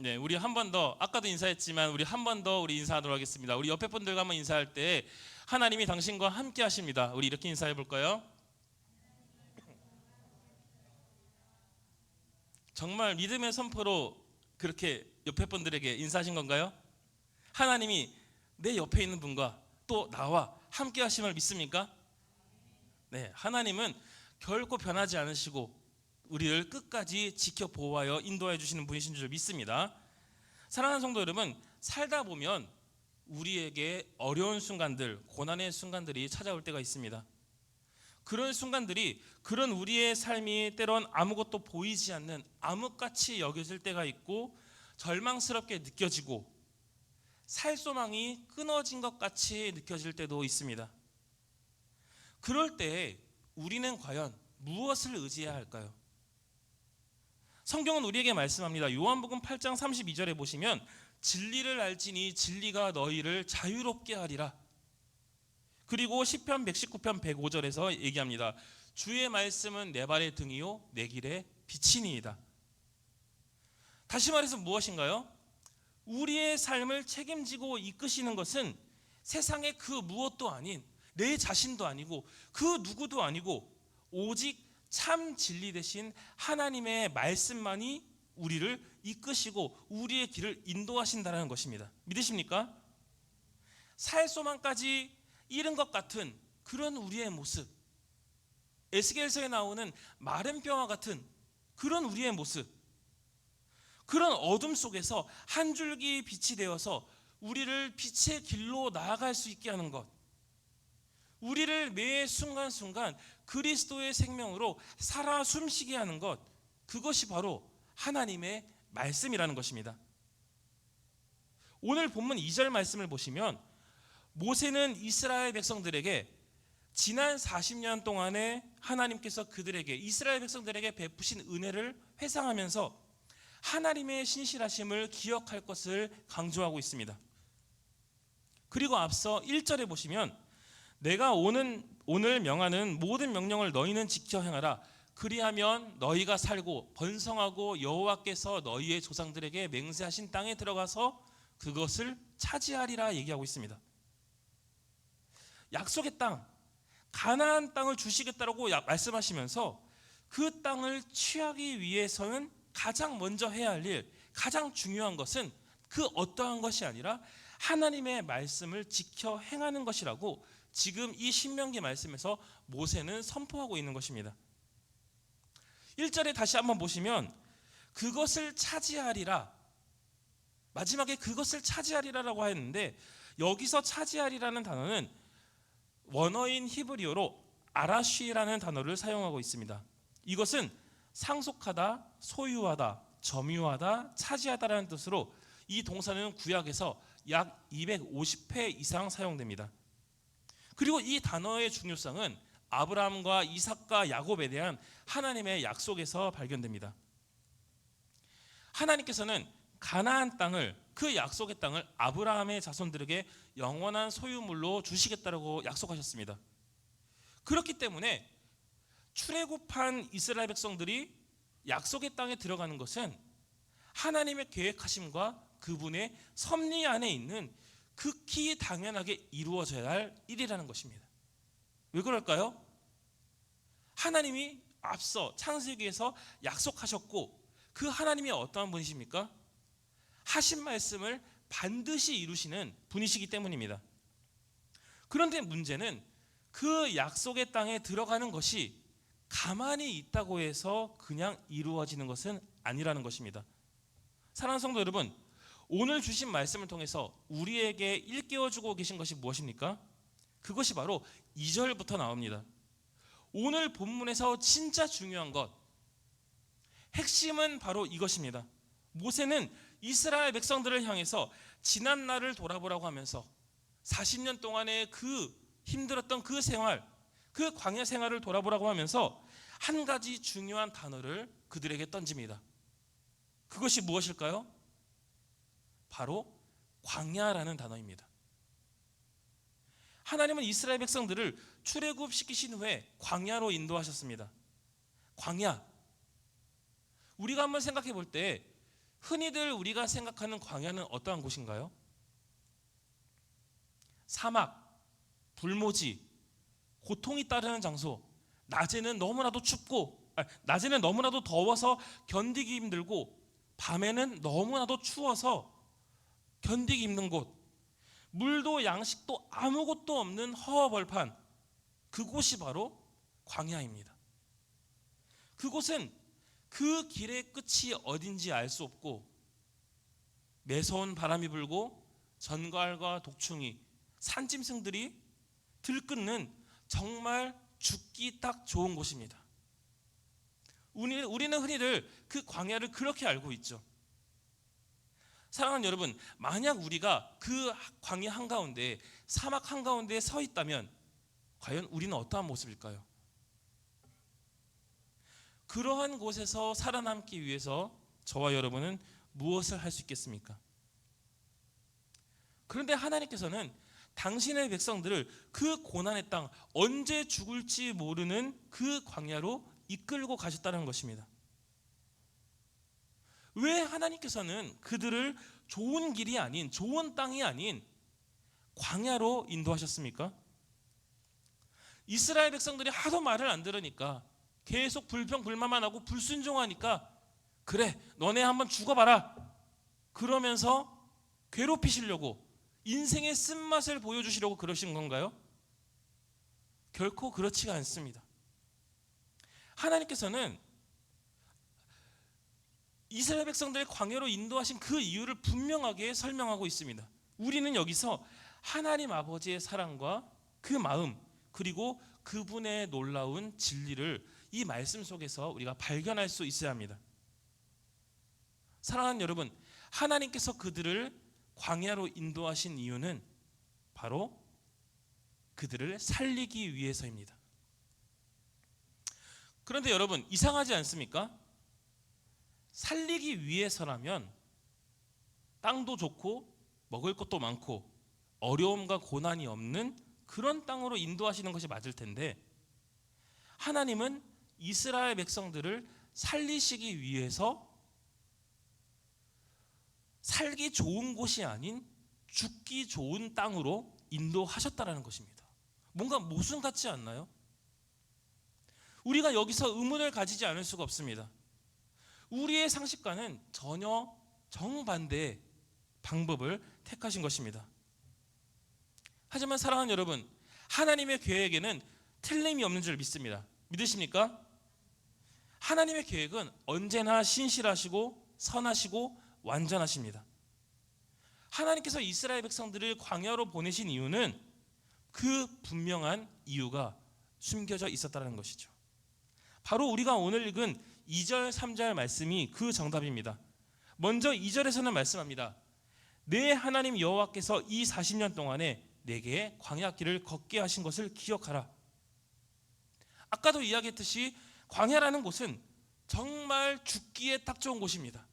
네, 우리 한 번 더, 아까도 인사했지만 우리 한 번 더 우리 인사하도록 하겠습니다. 우리 옆에 분들과 한번 인사할 때 하나님이 당신과 함께 하십니다. 우리 이렇게 인사해 볼까요? 정말 믿음의 선포로 그렇게 옆에 분들에게 인사하신 건가요? 하나님이 내 옆에 있는 분과 또 나와 함께 하심을 믿습니까? 네, 하나님은 결코 변하지 않으시고 우리를 끝까지 지켜 보호하여 인도해 주시는 분이신 줄 믿습니다. 사랑하는 성도 여러분, 살다 보면 우리에게 어려운 순간들, 고난의 순간들이 찾아올 때가 있습니다. 그런 순간들이, 그런 우리의 삶이 때론 아무것도 보이지 않는 암흑같이 여겨질 때가 있고 절망스럽게 느껴지고 살 소망이 끊어진 것 같이 느껴질 때도 있습니다. 그럴 때 우리는 과연 무엇을 의지해야 할까요? 성경은 우리에게 말씀합니다. 요한복음 8장 32절에 보시면 진리를 알지니 진리가 너희를 자유롭게 하리라. 그리고 시편 119편 105절에서 얘기합니다. 주의 말씀은 내 발의 등이요 내 길의 빛이니이다. 다시 말해서 무엇인가요? 우리의 삶을 책임지고 이끄시는 것은 세상의 그 무엇도 아닌 내 자신도 아니고 그 누구도 아니고 오직 참 진리 되신 하나님의 말씀만이 우리를 이끄시고 우리의 길을 인도하신다는 것입니다. 믿으십니까? 살 소망까지 잃은 것 같은 그런 우리의 모습, 에스겔서에 나오는 마른 뼈와 같은 그런 우리의 모습, 그런 어둠 속에서 한 줄기 빛이 되어서 우리를 빛의 길로 나아갈 수 있게 하는 것, 우리를 매 순간순간 그리스도의 생명으로 살아 숨쉬게 하는 것, 그것이 바로 하나님의 말씀이라는 것입니다. 오늘 본문 2절 말씀을 보시면 모세는 이스라엘 백성들에게 지난 40년 동안에 하나님께서 그들에게, 이스라엘 백성들에게 베푸신 은혜를 회상하면서 하나님의 신실하심을 기억할 것을 강조하고 있습니다. 그리고 앞서 1절에 보시면 내가 오늘 명하는 모든 명령을 너희는 지켜 행하라. 그리하면 너희가 살고 번성하고 여호와께서 너희의 조상들에게 맹세하신 땅에 들어가서 그것을 차지하리라 얘기하고 있습니다. 약속의 땅, 가나안 땅을 주시겠다고 말씀하시면서 그 땅을 취하기 위해서는 가장 먼저 해야 할 일, 가장 중요한 것은 그 어떠한 것이 아니라 하나님의 말씀을 지켜 행하는 것이라고 지금 이 신명기 말씀에서 모세는 선포하고 있는 것입니다. 1절에 다시 한번 보시면 그것을 차지하리라, 마지막에 그것을 차지하리라라고 하였는데 여기서 차지하리라는 단어는 원어인 히브리어로 아라쉬라는 단어를 사용하고 있습니다. 이것은 상속하다, 소유하다, 점유하다, 차지하다라는 뜻으로 이 동사는 구약에서 약 250회 이상 사용됩니다. 그리고 이 단어의 중요성은 아브라함과 이삭과 야곱에 대한 하나님의 약속에서 발견됩니다. 하나님께서는 가나안 땅을, 그 약속의 땅을 아브라함의 자손들에게 영원한 소유물로 주시겠다고 약속하셨습니다. 그렇기 때문에 출애굽한 이스라엘 백성들이 약속의 땅에 들어가는 것은 하나님의 계획하심과 그분의 섭리 안에 있는 극히 당연하게 이루어져야 할 일이라는 것입니다. 왜 그럴까요? 하나님이 앞서 창세기에서 약속하셨고 그 하나님이 어떠한 분이십니까? 하신 말씀을 반드시 이루시는 분이시기 때문입니다. 그런데 문제는 그 약속의 땅에 들어가는 것이 가만히 있다고 해서 그냥 이루어지는 것은 아니라는 것입니다. 사랑하는 성도 여러분, 오늘 주신 말씀을 통해서 우리에게 일깨워주고 계신 것이 무엇입니까? 그것이 바로 2절부터 나옵니다. 오늘 본문에서 진짜 중요한 것, 핵심은 바로 이것입니다. 모세는 이스라엘 백성들을 향해서 지난 날을 돌아보라고 하면서 40년 동안의 그 힘들었던 그 생활, 그 광야 생활을 돌아보라고 하면서 한 가지 중요한 단어를 그들에게 던집니다. 그것이 무엇일까요? 바로 광야라는 단어입니다. 하나님은 이스라엘 백성들을 출애굽시키신 후에 광야로 인도하셨습니다. 광야, 우리가 한번 생각해 볼 때 흔히들 우리가 생각하는 광야는 어떠한 곳인가요? 사막, 불모지, 고통이 따르는 장소, 낮에는 너무나도 춥고, 낮에는 너무나도 더워서 견디기 힘들고, 밤에는 너무나도 추워서 견디기 힘든 곳, 물도 양식도 아무것도 없는 허허벌판, 그곳이 바로 광야입니다. 그곳은 그 길의 끝이 어딘지 알 수 없고, 매서운 바람이 불고 전갈과 독충이, 산짐승들이 들끓는 정말 죽기 딱 좋은 곳입니다. 우리는 흔히들 그 광야를 그렇게 알고 있죠. 사랑하는 여러분, 만약 우리가 그 광야 한가운데, 사막 한가운데에 서 있다면 과연 우리는 어떠한 모습일까요? 그러한 곳에서 살아남기 위해서 저와 여러분은 무엇을 할 수 있겠습니까? 그런데 하나님께서는 당신의 백성들을 그 고난의 땅, 언제 죽을지 모르는 그 광야로 이끌고 가셨다는 것입니다. 왜 하나님께서는 그들을 좋은 길이 아닌, 좋은 땅이 아닌 광야로 인도하셨습니까? 이스라엘 백성들이 하도 말을 안 들으니까, 계속 불평불만만 하고 불순종하니까, 그래 너네 한번 죽어봐라 그러면서 괴롭히시려고, 인생의 쓴맛을 보여주시려고 그러신 건가요? 결코 그렇지가 않습니다. 하나님께서는 이스라엘 백성들의 광야로 인도하신 그 이유를 분명하게 설명하고 있습니다. 우리는 여기서 하나님 아버지의 사랑과 그 마음, 그리고 그분의 놀라운 진리를 이 말씀 속에서 우리가 발견할 수 있어야 합니다. 사랑하는 여러분, 하나님께서 그들을 광야로 인도하신 이유는 바로 그들을 살리기 위해서입니다. 그런데 여러분, 이상하지 않습니까? 살리기 위해서라면 땅도 좋고 먹을 것도 많고 어려움과 고난이 없는 그런 땅으로 인도하시는 것이 맞을 텐데, 하나님은 이스라엘 백성들을 살리시기 위해서 살기 좋은 곳이 아닌 죽기 좋은 땅으로 인도하셨다라는 것입니다. 뭔가 모순 같지 않나요? 우리가 여기서 의문을 가지지 않을 수가 없습니다. 우리의 상식과는 전혀 정반대의 방법을 택하신 것입니다. 하지만 사랑하는 여러분, 하나님의 계획에는 틀림이 없는 줄 믿습니다. 믿으십니까? 하나님의 계획은 언제나 신실하시고 선하시고 완전하십니다. 하나님께서 이스라엘 백성들을 광야로 보내신 이유는 그 분명한 이유가 숨겨져 있었다는 것이죠. 바로 우리가 오늘 읽은 2절 3절 말씀이 그 정답입니다. 먼저 2절에서는 말씀합니다. 내 하나님 여호와께서 이 40년 동안에 내게 광야길을 걷게 하신 것을 기억하라. 아까도 이야기했듯이 광야라는 곳은 정말 죽기에 딱 좋은 곳입니다.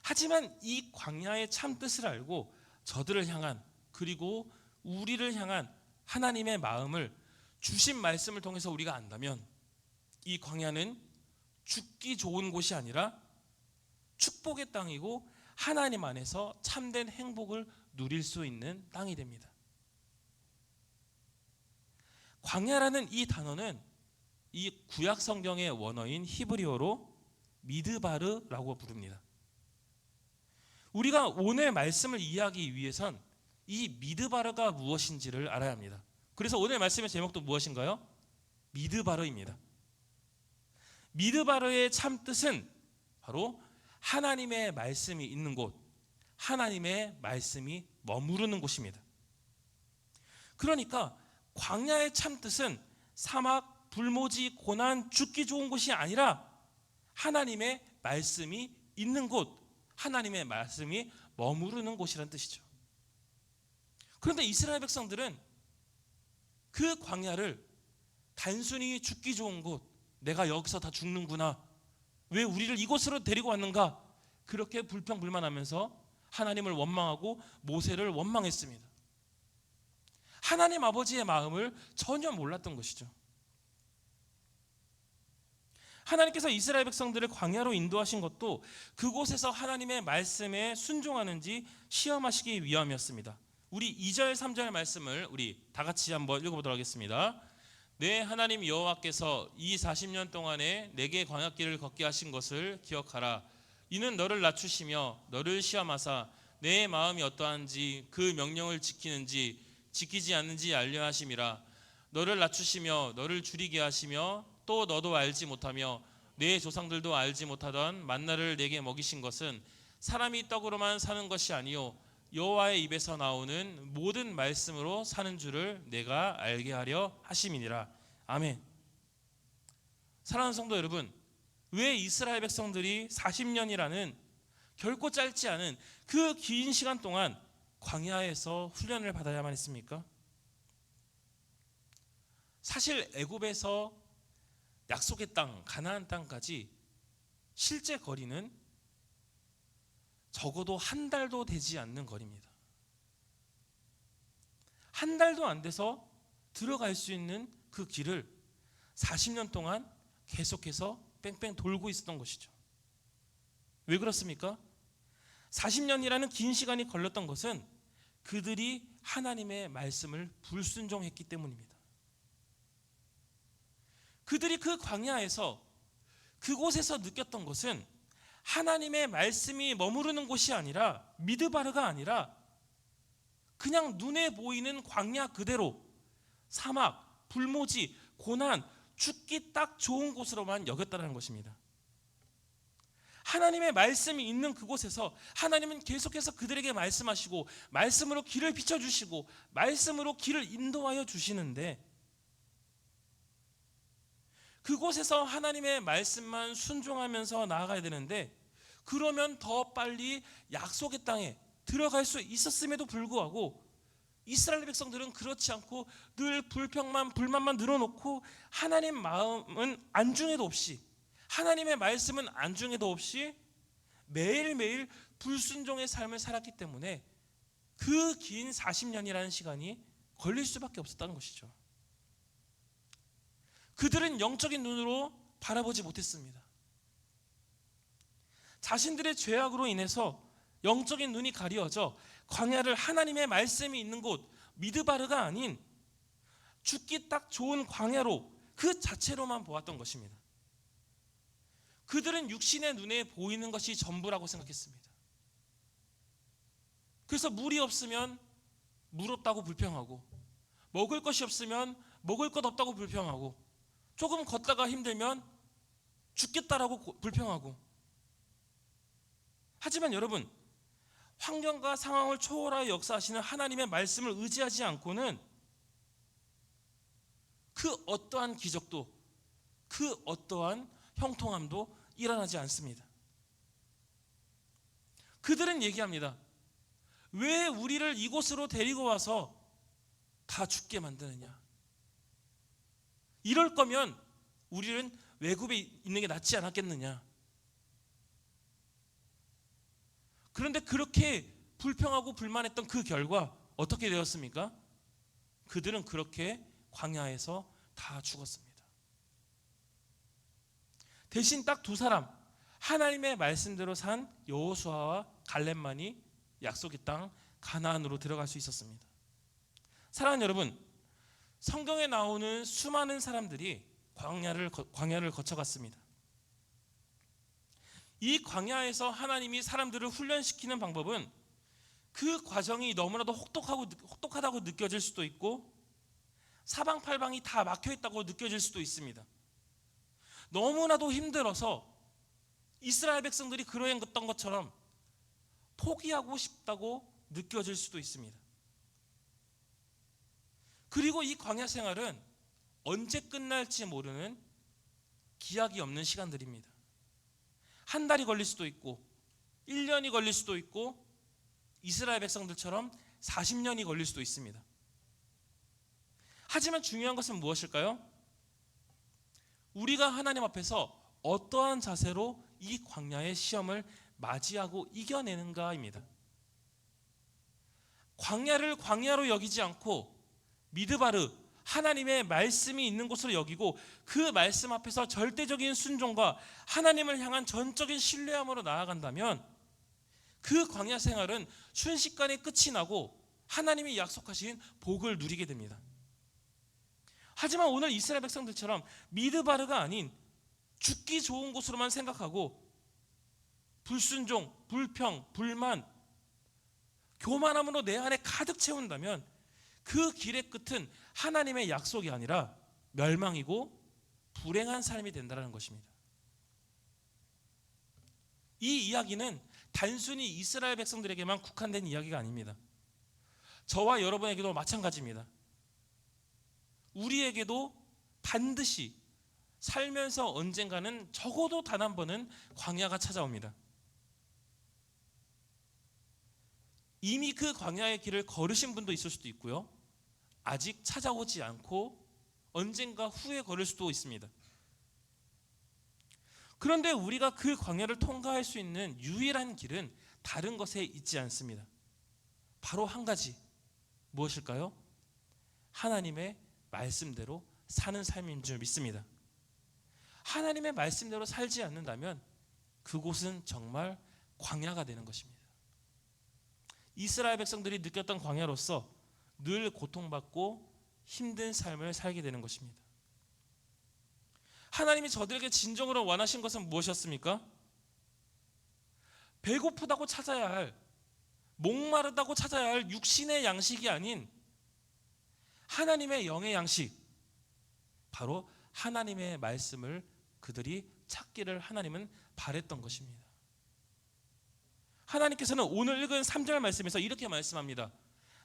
하지만 이 광야의 참 뜻을 알고 저들을 향한, 그리고 우리를 향한 하나님의 마음을 주신 말씀을 통해서 우리가 안다면, 이 광야는 죽기 좋은 곳이 아니라 축복의 땅이고 하나님 안에서 참된 행복을 누릴 수 있는 땅이 됩니다. 광야라는 이 단어는 이 구약 성경의 원어인 히브리어로 미드바르라고 부릅니다. 우리가 오늘 말씀을 이해하기 위해선 이 미드바르가 무엇인지를 알아야 합니다. 그래서 오늘 말씀의 제목도 무엇인가요? 미드바르입니다. 미드바르의 참 뜻은 바로 하나님의 말씀이 있는 곳, 하나님의 말씀이 머무르는 곳입니다. 그러니까 광야의 참 뜻은 사막, 불모지, 고난, 죽기 좋은 곳이 아니라 하나님의 말씀이 있는 곳, 하나님의 말씀이 머무르는 곳이라는 뜻이죠. 그런데 이스라엘 백성들은 그 광야를 단순히 죽기 좋은 곳, 내가 여기서 다 죽는구나, 왜 우리를 이곳으로 데리고 왔는가, 그렇게 불평불만하면서 하나님을 원망하고 모세를 원망했습니다. 하나님 아버지의 마음을 전혀 몰랐던 것이죠. 하나님께서 이스라엘 백성들을 광야로 인도하신 것도 그곳에서 하나님의 말씀에 순종하는지 시험하시기 위함이었습니다. 우리 2절 3절 말씀을 우리 다 같이 한번 읽어보도록 하겠습니다. 내 하나님 여호와께서 이 40년 동안에 내게 광야길을 걷게 하신 것을 기억하라. 이는 너를 낮추시며 너를 시험하사 내 마음이 어떠한지 그 명령을 지키는지 지키지 않는지 알려 하심이라. 너를 낮추시며 너를 줄이게 하시며 또 너도 알지 못하며 내 조상들도 알지 못하던 만나를 내게 먹이신 것은 사람이 떡으로만 사는 것이 아니요 여호와의 입에서 나오는 모든 말씀으로 사는 줄을 내가 알게 하려 하심이니라. 아멘. 사랑하는 성도 여러분, 왜 이스라엘 백성들이 40년이라는 결코 짧지 않은 그 긴 시간 동안 광야에서 훈련을 받아야만 했습니까? 사실 애굽에서 약속의 땅, 가나안 땅까지 실제 거리는 적어도 한 달도 되지 않는 거리입니다. 한 달도 안 돼서 들어갈 수 있는 그 길을 40년 동안 계속해서 뺑뺑 돌고 있었던 것이죠. 왜 그렇습니까? 40년이라는 긴 시간이 걸렸던 것은 그들이 하나님의 말씀을 불순종했기 때문입니다. 그들이 그 광야에서 그곳에서 느꼈던 것은 하나님의 말씀이 머무르는 곳이 아니라 미드바르가 아니라 그냥 눈에 보이는 광야 그대로 사막, 불모지, 고난, 죽기 딱 좋은 곳으로만 여겼다는 것입니다. 하나님의 말씀이 있는 그곳에서 하나님은 계속해서 그들에게 말씀하시고 말씀으로 길을 비춰주시고 말씀으로 길을 인도하여 주시는데 그곳에서 하나님의 말씀만 순종하면서 나아가야 되는데 그러면 더 빨리 약속의 땅에 들어갈 수 있었음에도 불구하고 이스라엘 백성들은 그렇지 않고 늘 불만만 늘어놓고 하나님 마음은 안중에도 없이 하나님의 말씀은 안중에도 없이 매일매일 불순종의 삶을 살았기 때문에 그 긴 40년이라는 시간이 걸릴 수밖에 없었다는 것이죠. 그들은 영적인 눈으로 바라보지 못했습니다. 자신들의 죄악으로 인해서 영적인 눈이 가려져 광야를 하나님의 말씀이 있는 곳 미드바르가 아닌 죽기 딱 좋은 광야로 그 자체로만 보았던 것입니다. 그들은 육신의 눈에 보이는 것이 전부라고 생각했습니다. 그래서 물이 없으면 물 없다고 불평하고 먹을 것이 없으면 먹을 것 없다고 불평하고 조금 걷다가 힘들면 죽겠다라고 불평하고 하지만 여러분 환경과 상황을 초월하여 역사하시는 하나님의 말씀을 의지하지 않고는 그 어떠한 기적도 그 어떠한 형통함도 일어나지 않습니다. 그들은 얘기합니다. 왜 우리를 이곳으로 데리고 와서 다 죽게 만드느냐? 이럴 거면 우리는 외국에 있는 게 낫지 않았겠느냐? 그런데 그렇게 불평하고 불만했던 그 결과 어떻게 되었습니까? 그들은 그렇게 광야에서 다 죽었습니다. 대신 딱 두 사람 하나님의 말씀대로 산 여호수아와 갈렙만이 약속의 땅 가나안으로 들어갈 수 있었습니다. 사랑하는 여러분, 성경에 나오는 수많은 사람들이 광야를 거쳐갔습니다. 이 광야에서 하나님이 사람들을 훈련시키는 방법은 그 과정이 너무나도 혹독하다고 느껴질 수도 있고 사방팔방이 다 막혀있다고 느껴질 수도 있습니다. 너무나도 힘들어서 이스라엘 백성들이 그러했던 것처럼 포기하고 싶다고 느껴질 수도 있습니다. 그리고 이 광야 생활은 언제 끝날지 모르는 기약이 없는 시간들입니다. 한 달이 걸릴 수도 있고 1년이 걸릴 수도 있고 이스라엘 백성들처럼 40년이 걸릴 수도 있습니다. 하지만 중요한 것은 무엇일까요? 우리가 하나님 앞에서 어떠한 자세로 이 광야의 시험을 맞이하고 이겨내는가입니다. 광야를 광야로 여기지 않고 미드바르 하나님의 말씀이 있는 곳으로 여기고 그 말씀 앞에서 절대적인 순종과 하나님을 향한 전적인 신뢰함으로 나아간다면 그 광야 생활은 순식간에 끝이 나고 하나님이 약속하신 복을 누리게 됩니다. 하지만 오늘 이스라엘 백성들처럼 미드바르가 아닌 죽기 좋은 곳으로만 생각하고 불순종, 불평, 불만, 교만함으로 내 안에 가득 채운다면 그 길의 끝은 하나님의 약속이 아니라 멸망이고 불행한 삶이 된다는 것입니다. 이 이야기는 단순히 이스라엘 백성들에게만 국한된 이야기가 아닙니다. 저와 여러분에게도 마찬가지입니다. 우리에게도 반드시 살면서 언젠가는 적어도 단 한 번은 광야가 찾아옵니다. 이미 그 광야의 길을 걸으신 분도 있을 수도 있고요, 아직 찾아오지 않고 언젠가 후에 걸을 수도 있습니다. 그런데 우리가 그 광야를 통과할 수 있는 유일한 길은 다른 것에 있지 않습니다. 바로 한 가지, 무엇일까요? 하나님의 말씀대로 사는 삶인 줄 믿습니다. 하나님의 말씀대로 살지 않는다면 그곳은 정말 광야가 되는 것입니다. 이스라엘 백성들이 느꼈던 광야로서 늘 고통받고 힘든 삶을 살게 되는 것입니다. 하나님이 저들에게 진정으로 원하신 것은 무엇이었습니까? 배고프다고 찾아야 할, 목마르다고 찾아야 할 육신의 양식이 아닌 하나님의 영의 양식, 바로 하나님의 말씀을 그들이 찾기를 하나님은 바랬던 것입니다. 하나님께서는 오늘 읽은 3절 말씀에서 이렇게 말씀합니다.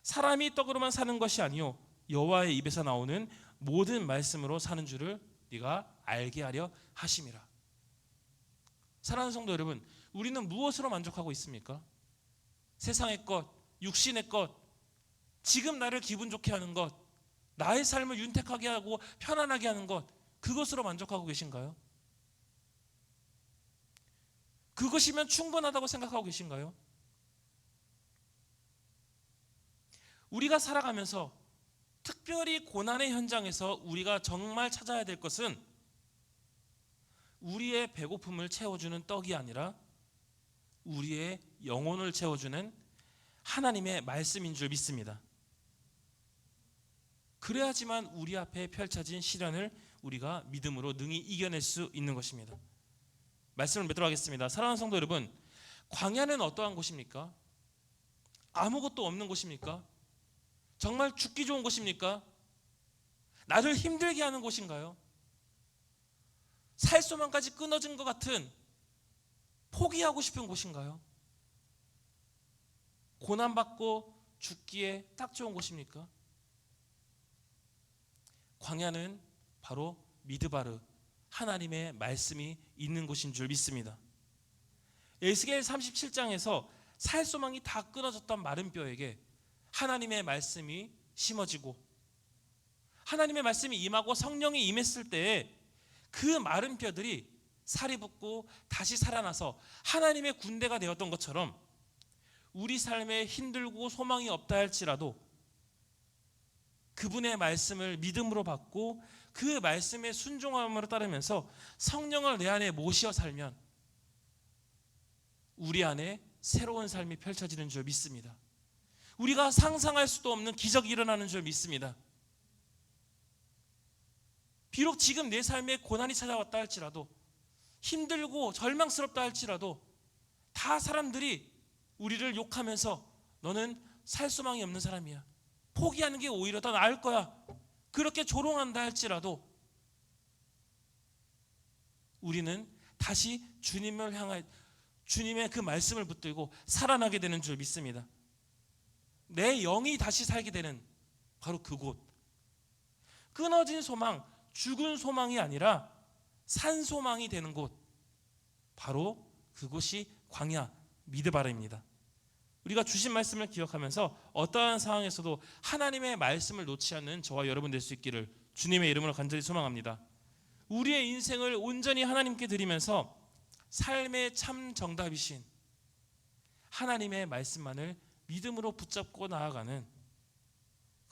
사람이 떡으로만 사는 것이 아니요 여호와의 입에서 나오는 모든 말씀으로 사는 줄을 네가 알게 하려 하심이라. 사랑하는 성도 여러분, 우리는 무엇으로 만족하고 있습니까? 세상의 것, 육신의 것, 지금 나를 기분 좋게 하는 것, 나의 삶을 윤택하게 하고 편안하게 하는 것, 그것으로 만족하고 계신가요? 그것이면 충분하다고 생각하고 계신가요? 우리가 살아가면서 특별히 고난의 현장에서 우리가 정말 찾아야 될 것은 우리의 배고픔을 채워주는 떡이 아니라 우리의 영혼을 채워주는 하나님의 말씀인 줄 믿습니다. 그래야지만 우리 앞에 펼쳐진 시련을 우리가 믿음으로 능히 이겨낼 수 있는 것입니다. 말씀을 맺도록 하겠습니다. 사랑하는 성도 여러분, 광야는 어떠한 곳입니까? 아무것도 없는 곳입니까? 정말 죽기 좋은 곳입니까? 나를 힘들게 하는 곳인가요? 살소망까지 끊어진 것 같은 포기하고 싶은 곳인가요? 고난받고 죽기에 딱 좋은 곳입니까? 광야는 바로 미드바르, 하나님의 말씀이 있는 곳인 줄 믿습니다. 에스겔 37장에서 살소망이 다 끊어졌던 마른 뼈에게 하나님의 말씀이 심어지고 하나님의 말씀이 임하고 성령이 임했을 때에 그 마른 뼈들이 살이 붙고 다시 살아나서 하나님의 군대가 되었던 것처럼 우리 삶에 힘들고 소망이 없다 할지라도 그분의 말씀을 믿음으로 받고 그 말씀에 순종함으로 따르면서 성령을 내 안에 모시어 살면 우리 안에 새로운 삶이 펼쳐지는 줄 믿습니다. 우리가 상상할 수도 없는 기적이 일어나는 줄 믿습니다. 비록 지금 내 삶에 고난이 찾아왔다 할지라도, 힘들고 절망스럽다 할지라도 다 사람들이 우리를 욕하면서 너는 살 소망이 없는 사람이야, 포기하는 게 오히려 더 나을 거야, 그렇게 조롱한다 할지라도 우리는 다시 주님을 향해 주님의 그 말씀을 붙들고 살아나게 되는 줄 믿습니다. 내 영이 다시 살게 되는 바로 그곳, 끊어진 소망, 죽은 소망이 아니라 산 소망이 되는 곳, 바로 그곳이 광야 미드바르입니다. 우리가 주신 말씀을 기억하면서 어떠한 상황에서도 하나님의 말씀을 놓지 않는 저와 여러분 될 수 있기를 주님의 이름으로 간절히 소망합니다. 우리의 인생을 온전히 하나님께 드리면서 삶의 참 정답이신 하나님의 말씀만을 믿음으로 붙잡고 나아가는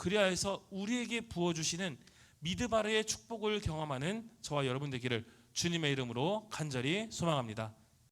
그래야 해서 우리에게 부어주시는 미드바르의 축복을 경험하는 저와 여러분 되기를 주님의 이름으로 간절히 소망합니다.